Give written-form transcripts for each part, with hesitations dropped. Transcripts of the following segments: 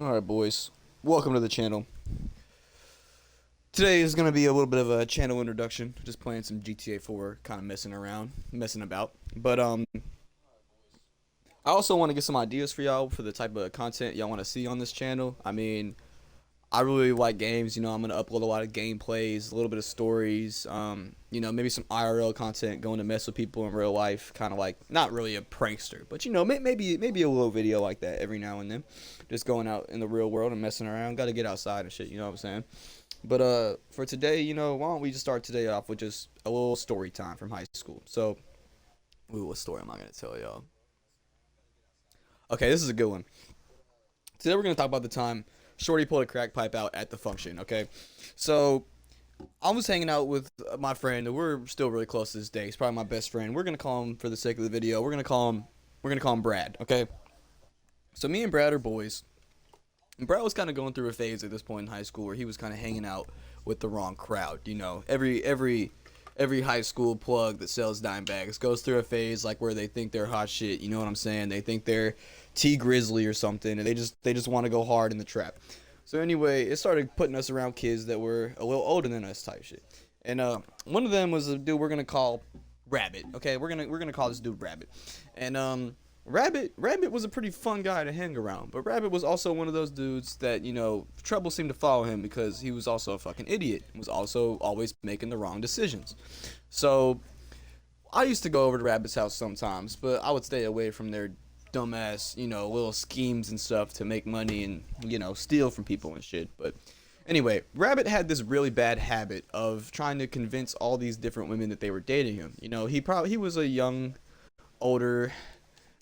Alright, boys. Welcome to the channel. Today is going to be a little bit of a channel introduction. Just playing some GTA 4, kind of messing about. But, I also want to get some ideas for y'all for the type of content y'all want to see on this channel. I really like games. I'm going to upload a lot of gameplays, a little bit of stories, maybe some IRL content, going to mess with people in real life, kind of like, not really a prankster, but, maybe a little video like that every now and then. Just going out in the real world and messing around. Got to get outside and shit, you know what I'm saying? But, for today, why don't we just start today off with just a little story time from high school. So, what story am I going to tell y'all? Okay, this is a good one. Today we're going to talk about the time Shorty pulled a crack pipe out at the function, okay? So, I was hanging out with my friend, and we're still really close to this day. He's probably my best friend. We're going to call him, for the sake of the video, we're going to call him Brad, okay? So, me and Brad are boys. And Brad was kind of going through a phase at this point in high school where he was kind of hanging out with the wrong crowd, Every high school plug that sells dime bags goes through a phase like where they think they're hot shit, you know what I'm saying? They think they're T Grizzly or something, and they just want to go hard in the trap. So anyway, it started putting us around kids that were a little older than us type shit. And one of them was a dude we're gonna call Rabbit. Okay, we're gonna call this dude Rabbit. And Rabbit was a pretty fun guy to hang around, but Rabbit was also one of those dudes that trouble seemed to follow him because he was also a fucking idiot. Was also always making the wrong decisions. So I used to go over to Rabbit's house sometimes, but I would stay away from their dumbass, little schemes and stuff to make money and steal from people and shit. But anyway, Rabbit had this really bad habit of trying to convince all these different women that they were dating him. He was a young, older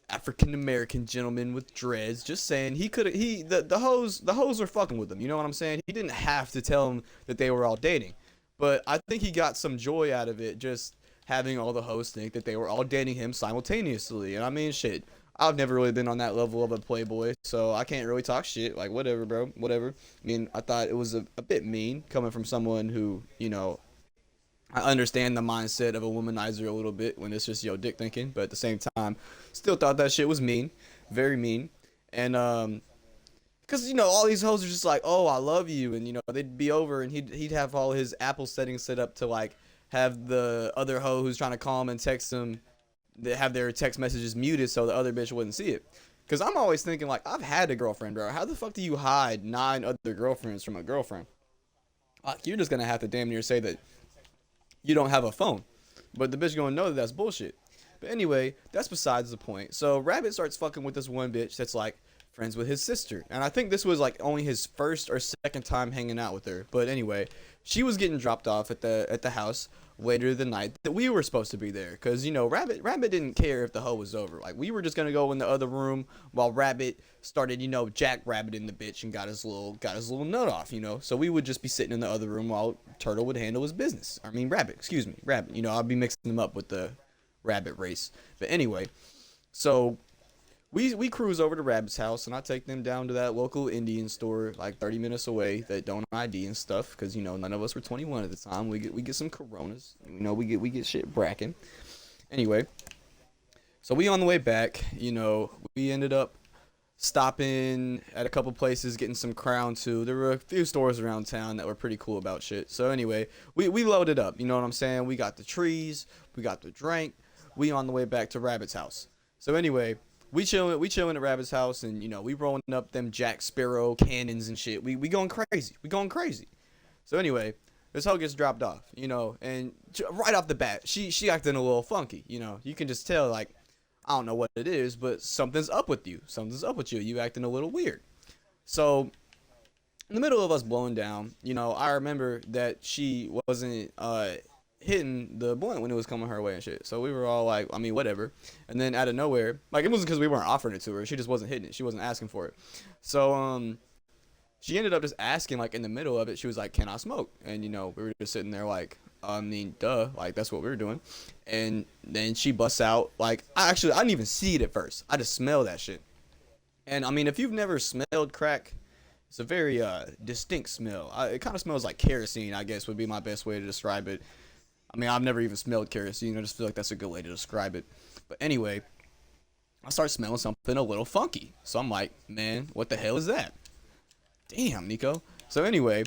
African American gentleman with dreads. Just saying, the hoes were fucking with him. You know what I'm saying? He didn't have to tell them that they were all dating, but I think he got some joy out of it, just having all the hoes think that they were all dating him simultaneously. And I mean, shit. I've never really been on that level of a playboy, so I can't really talk shit. Like, whatever, bro. Whatever. I mean, I thought it was a bit mean coming from someone who, I understand the mindset of a womanizer a little bit when it's just dick thinking, but at the same time, still thought that shit was mean, very mean, and cause all these hoes are just like, oh, I love you, and they'd be over and he'd have all his Apple settings set up to like have the other hoe who's trying to call him and text him, they have their text messages muted so the other bitch wouldn't see it. Cause I'm always thinking like, I've had a girlfriend, bro. How the fuck do you hide 9 other girlfriends from a girlfriend? Like, you're just gonna have to damn near say that you don't have a phone, but the bitch gonna know that that's bullshit. But anyway, that's besides the point. So Rabbit starts fucking with this one bitch that's like friends with his sister, and I think this was like only his first or second time hanging out with her. But anyway, she was getting dropped off at the house later the night that we were supposed to be there, because Rabbit didn't care if the hoe was over. Like, we were just gonna go in the other room while Rabbit started jackrabbiting the bitch and got his little nut off. So we would just be sitting in the other room while Turtle would handle his business. I mean, Rabbit, excuse me, Rabbit. I'll be mixing them up with the Rabbit race. But anyway, so we cruise over to Rabbit's house, and I take them down to that local Indian store like 30 minutes away that don't ID and stuff, because none of us were 21 at the time. We get some Coronas, we get shit bracking. Anyway, so we on the way back, we ended up stopping at a couple places, getting some Crown too. There were a few stores around town that were pretty cool about shit. So anyway, we loaded up. You know what I'm saying? We got the trees, we got the drink. We on the way back to Rabbit's house. So anyway, we chilling at Rabbit's house, and we rolling up them Jack Sparrow cannons and shit. We going crazy. We going crazy. So anyway, this hoe gets dropped off, and right off the bat, she acting a little funky. You can just tell, like, I don't know what it is, but something's up with you. Something's up with you. You acting a little weird. So in the middle of us blowing down, I remember that she wasn't hitting the blunt when it was coming her way and shit. So we were all like, I mean, whatever. And then out of nowhere, like, it wasn't because we weren't offering it to her. She just wasn't hitting it. She wasn't asking for it. So she ended up just asking, like, in the middle of it. She was like, can I smoke? And we were just sitting there like, I mean, duh, like, that's what we were doing. And then she busts out, like, I didn't even see it at first. I just smelled that shit. And I mean, if you've never smelled crack, it's a very distinct smell. It kind of smells like kerosene, I guess, would be my best way to describe it. I mean, I've never even smelled kerosene. I just feel like that's a good way to describe it. But anyway, I start smelling something a little funky. So I'm like, man, what the hell is that? Damn, Nico. So anyway,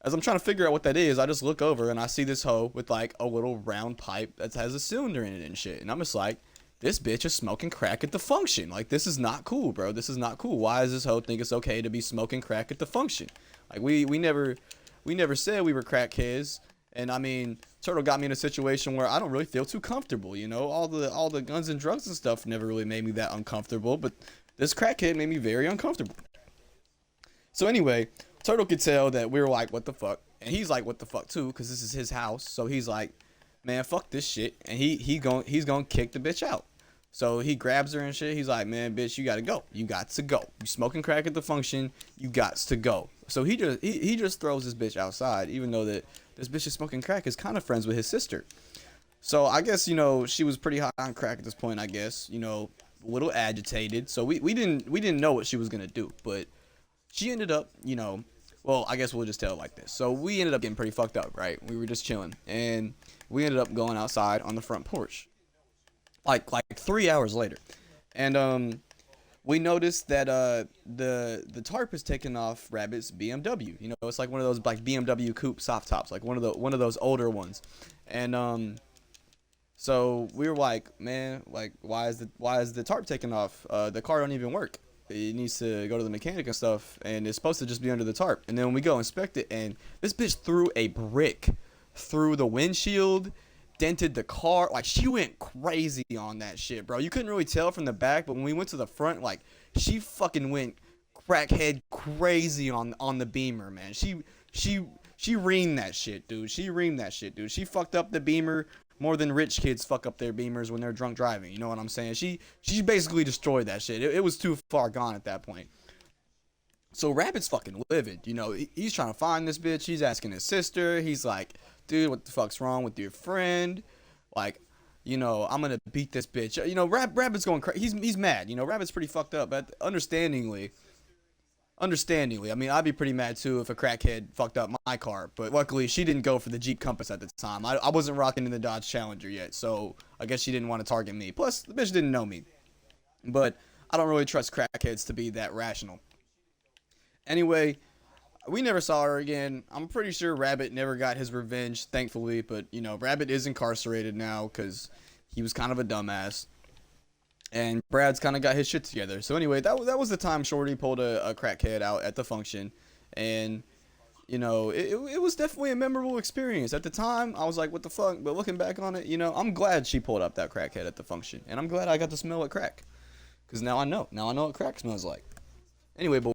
as I'm trying to figure out what that is, I just look over and I see this hoe with like a little round pipe that has a cylinder in it and shit. And I'm just like, this bitch is smoking crack at the function. Like, this is not cool, bro. This is not cool. Why does this hoe think it's okay to be smoking crack at the function? Like, we never said we were crackheads. And I mean, Turtle got me in a situation where I don't really feel too comfortable. You know, all the guns and drugs and stuff never really made me that uncomfortable. But this crackhead made me very uncomfortable. So anyway, Turtle could tell that we were like, what the fuck? And he's like, what the fuck too, because this is his house. So he's like, man, fuck this shit. And he's gonna kick the bitch out. So he grabs her and shit. He's like, man, bitch, you gotta go. You got to go. You smoking crack at the function. You got to go. So he just throws this bitch outside, even though that this bitch is smoking crack is kind of friends with his sister. So I guess, you know, she was pretty hot on crack at this point, I guess, you know, a little agitated. So we didn't know what she was gonna do, but she ended up, you know, well, I guess we'll just tell it like this. So we ended up getting pretty fucked up, right? We were just chilling, and we ended up going outside on the front porch, like 3 hours later, and we noticed that the tarp is taking off Rabbit's BMW. You know, it's like one of those like BMW coupe soft tops, like one of those older ones, and so we were like, man, like why is the tarp taking off? The car don't even work. It needs to go to the mechanic and stuff, and it's supposed to just be under the tarp. And then when we go inspect it, and this bitch threw a brick through the windshield, dented the car. Like, she went crazy on that shit, bro. You couldn't really tell from the back, but when we went to the front, like, she fucking went crackhead crazy on the Beamer, man. She reamed that shit, dude. She fucked up the Beamer more than rich kids fuck up their Beamers when they're drunk driving. You know what I'm saying? She basically destroyed that shit. It was too far gone at that point. So Rabbit's fucking livid. You know, he's trying to find this bitch. He's asking his sister. He's like, dude, what the fuck's wrong with your friend? Like, you know, I'm gonna beat this bitch. You know, Rabbit's going crazy. He's mad. You know, Rabbit's pretty fucked up. But understandingly, I mean, I'd be pretty mad too if a crackhead fucked up my car, but luckily she didn't go for the Jeep Compass at the time. I wasn't rocking in the Dodge Challenger yet, so I guess she didn't want to target me. Plus, the bitch didn't know me, but I don't really trust crackheads to be that rational. Anyway, we never saw her again. I'm pretty sure Rabbit never got his revenge, thankfully, but, you know, Rabbit is incarcerated now because he was kind of a dumbass. And Brad's kind of got his shit together. So anyway, that was the time Shorty pulled a crackhead out at the function. And, you know, it was definitely a memorable experience. At the time, I was like, what the fuck? But looking back on it, you know, I'm glad she pulled up that crackhead at the function. And I'm glad I got to smell what crack. Because now I know. Now I know what crack smells like. Anyway, boys.